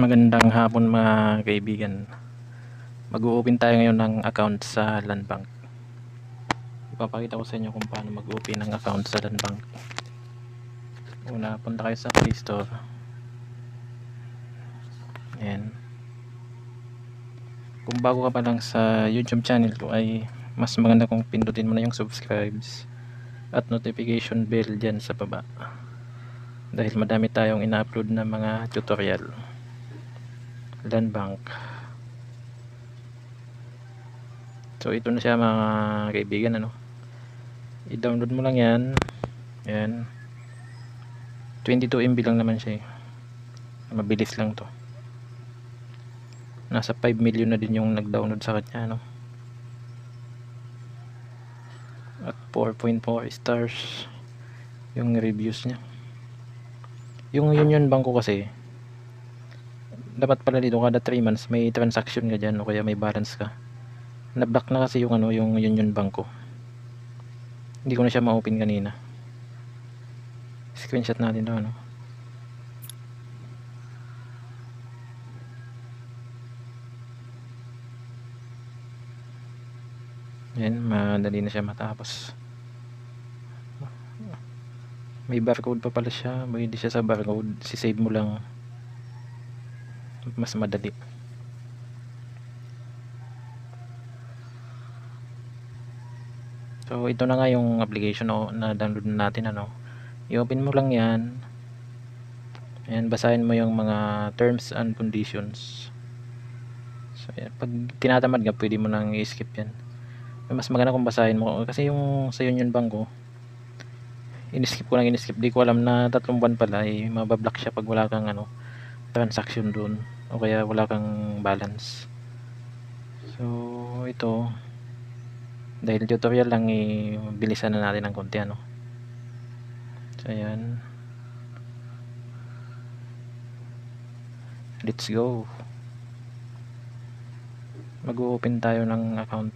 Magandang hapon mga kaibigan. Mag-o-open tayo ngayon ng account sa Land Bank. Ipapakita ko sa inyo kung paano mag-open ng account sa Land Bank. Una, punta kayo sa Play Store. Ayan. Kung bago ka pa lang sa YouTube channel ko, ay mas maganda kung pindutin mo na yung subscribes at notification bell dyan sa baba. Dahil madami tayong ina-upload na mga tutorial. Land Bank. So ito na siya mga kaibigan, i-download mo lang yan. Ayan, 22 MB lang naman siya mabilis lang to. Nasa 5 million na din yung nag-download sa kanya, at 4.4 stars yung reviews niya. Yung Union Bank ko kasi, dapat pala dito kada 3 months may transaction ka dyan o kaya may balance ka. Na-block na kasi yung yung Union Bank ko. Hindi ko na siya ma-open kanina. Screenshot natin to, Yan, madali na siya matapos. May barcode pa pala siya. Hindi siya sa barcode. Si-save mo lang. Mas madali. So ito na nga yung application na download natin, I-open mo lang yan. Ayan, basahin mo yung mga terms and conditions. So ayan, pag tinatamad ka, pwede mo nang i-skip yan. Mas maganda kung basahin mo, kasi yung sa Union Bank ko, in-skip ko lang, di ko alam na 3 buwan pala ay mabablock siya pag wala kang transaction doon o kaya wala kang balance. So ito, dahil tutorial lang, bilisan na natin ng konti, so ayan, let's go. Mag-open tayo ng account.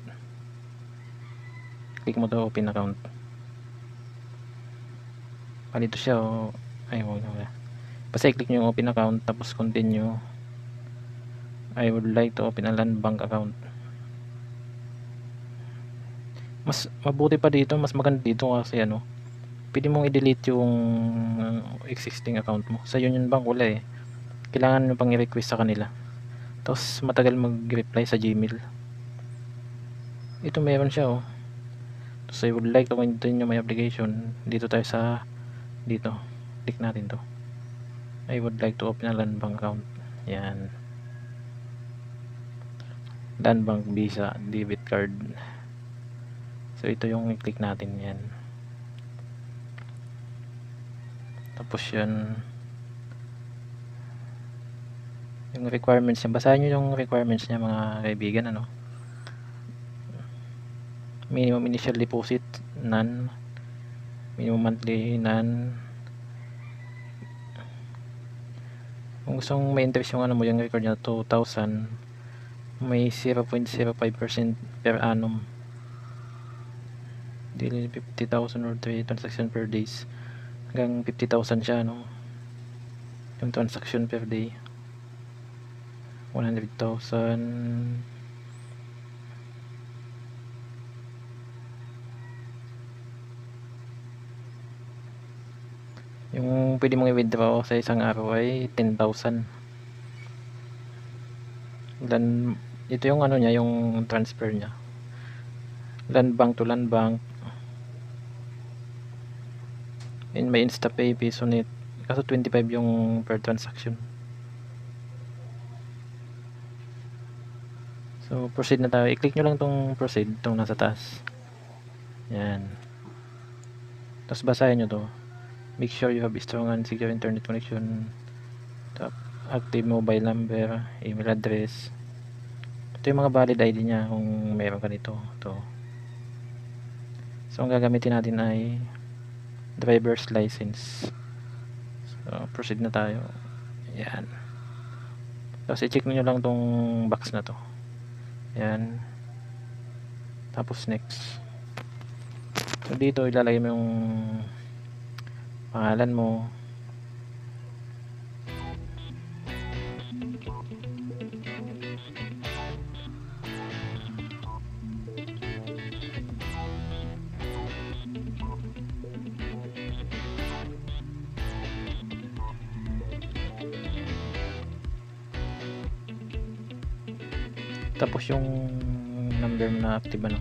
Click mo to, open account. Dito siya, ay wag na. Basta i-click nyo yung open account, tapos continue. I would like to open a Land Bank account. Mas mabuti pa dito, mas maganda dito kasi pwede mong i-delete yung existing account mo. Sa Union Bank wala kailangan nyo pang i-request sa kanila, tapos matagal mag-reply sa Gmail. Ito meron siya, so I would like to continue my application. Dito tayo sa dito, click natin to. I would like to open a Land Bank account. Yan, Land Bank Visa debit card. So ito yung i-click natin, yan. Tapos yan, yung requirements niya, basahin nyo yung requirements niya mga kaibigan, minimum initial deposit none, minimum monthly none. Kung gusto mong may interest yung mo, yung record niya 2,000, may 0.05% per annum, daily 50,000 or 3 transaction per days, hanggang 50,000 siya, yung transaction per day. 100,000. Yung pwede mong i-withdraw sa isang araw ay 10,000. Ito yung niya, yung transfer niya. Land Bank to Land Bank. And may InstaPay, PisoNet. Kaso 25 yung per transaction. So proceed na tayo. I-click nyo lang tong proceed, tong nasa taas. Yan. Tapos basahin nyo to. Make sure you have a strong and secure internet connection. Active mobile number, email address. Ito yung mga valid ID niya kung meron ka nito. Ito. So ang gagamitin natin ay driver's license. So proceed na tayo. Yan. Tapos i-check nyo lang tong box na to. Yan. Tapos next. So dito ilalagay mo yung pangalan mo, Tapos yung number mo na active ano.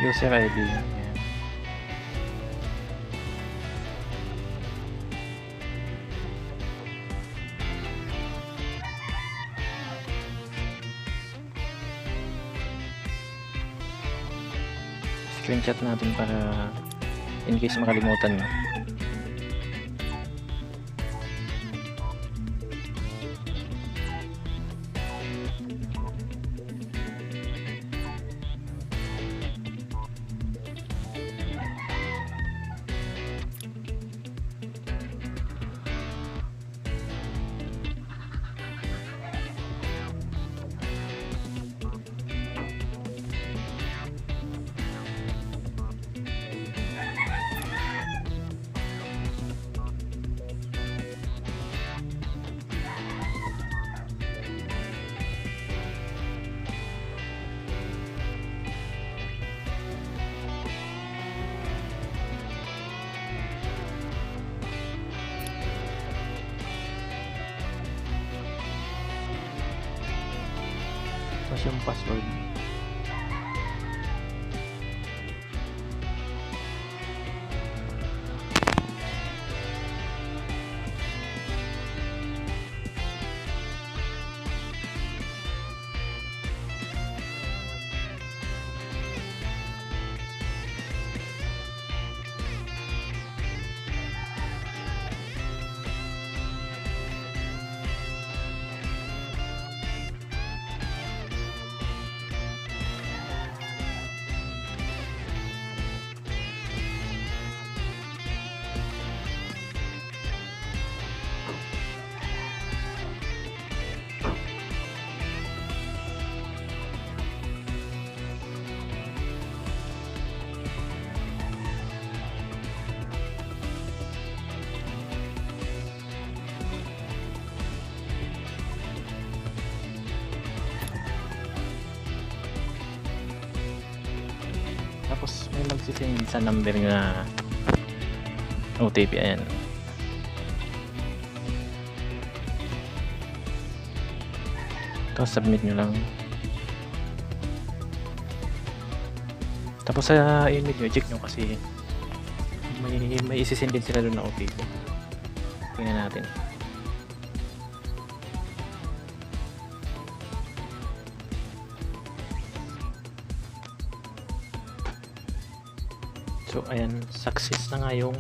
User ID. Ayan. Screenshot natin para in case makalimutan nyo. Tapos yung password. Tapos may magsisend sa number na OTP. Ayan. Tapos submit nyo lang. Tapos sa email nyo, check nyo kasi may isisend din sila doon na OTP. Tingnan natin. So ayan, success na nga yung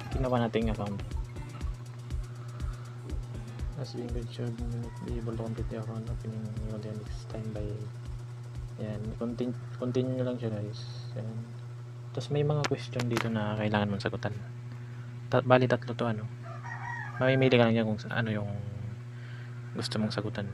ginawa nating account. As being should be able to complete the account opening next time by ayan, continue lang siya guys. Ayan. Tapos may mga question dito na kailangan mong sagutan. Bali tatlo to ano. Mamimili ka lang yan kung ano yung gusto mong sagutan.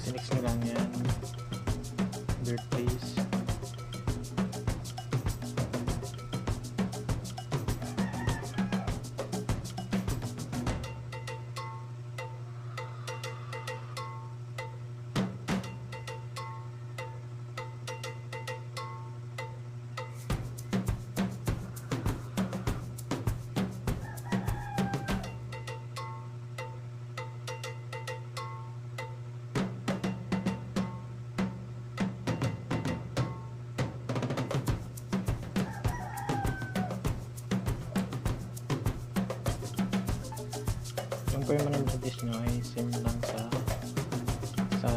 Next nyo lang yan, birthplace, permanent address nyo ay same lang sa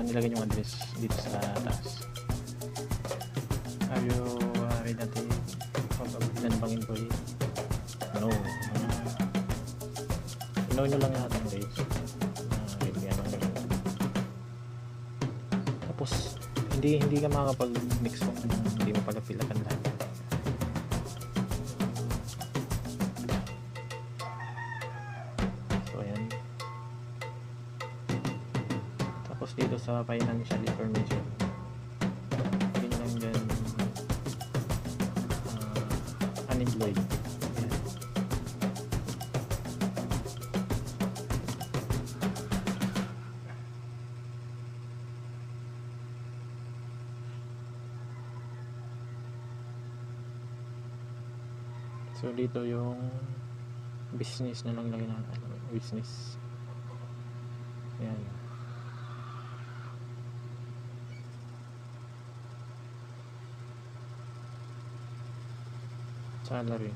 nilagay yung address dito sa taas. Are you relative of a bilan bang employee? No. No nyo lang natin guys. Tapos hindi ka makakapag mix up kung hindi mo pala pilakan lahat. So ayan. Tapos dito sa financial information, yun lang dyan, unemployed. Ayan. So dito yung business na lang lagay na business. Ayan. Salary.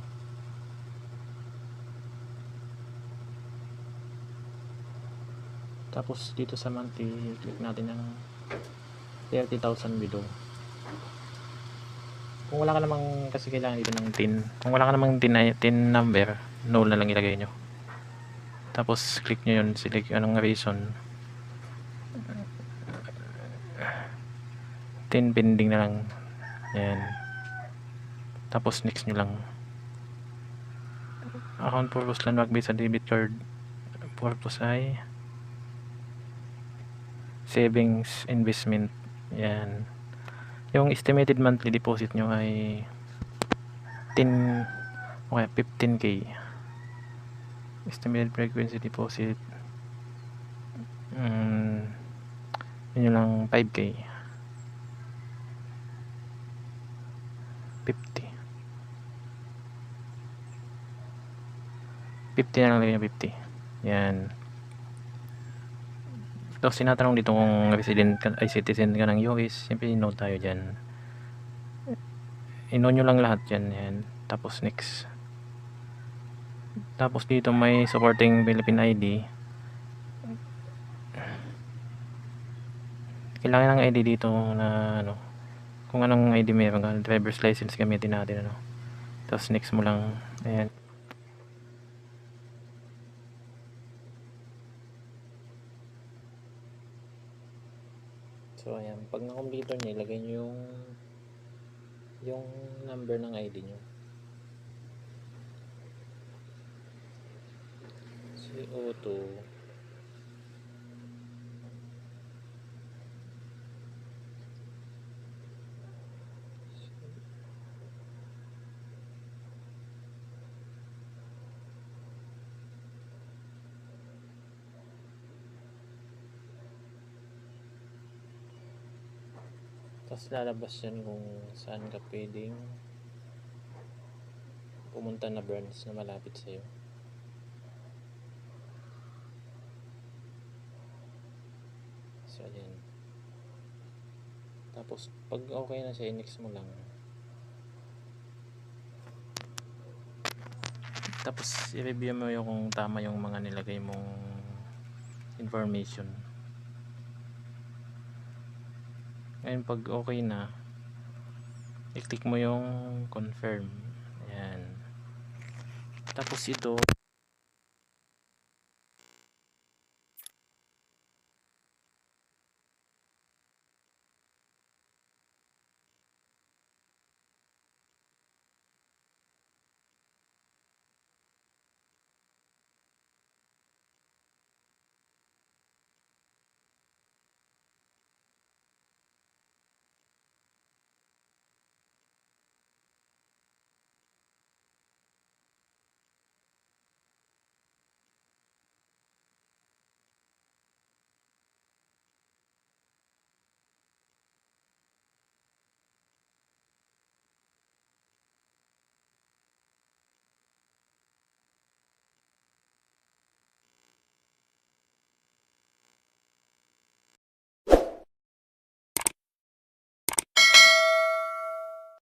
Tapos dito sa monthly, click natin ang 30,000 below. Kung wala ka namang, kasi kailangan dito ng TIN. Kung wala ka namang TIN number, no na lang ilagay nyo. Tapos click nyo yun, select anong reason. TIN pending na lang. Ayan. Tapos next nyo lang. Account purpose lang mag-base sa debit card. Purpose ay savings, investment. Ayan. Yung estimated monthly deposit nyo ay 15K. Estimated frequency deposit yun lang 5K. 50 na lang lagyan, 50. Yan. Tapos tinatanong dito kung resident ka, ay citizen ka ng US. Siyempre no tayo dyan. I-no nyo lang lahat dyan. Yan. Tapos next. Tapos dito may supporting Philippine ID. Kailangan ng ID dito na ano, kung anong ID meron ka, driver's license gamitin natin ano. Tapos next mo lang. Ayan. So ayan, pag na-complete nyo, ilagay nyo yung number ng ID nyo. CO2 tapos lalabas yan kung saan ka pwedeng pumunta na branch na malapit sa'yo. So ayan. Tapos pag okay na siya, i-next mo lang. Tapos i-review mo yung kung tama yung mga nilagay mong information. Ngayon pag okay na, i-click mo yung confirm. Ayan. Tapos ito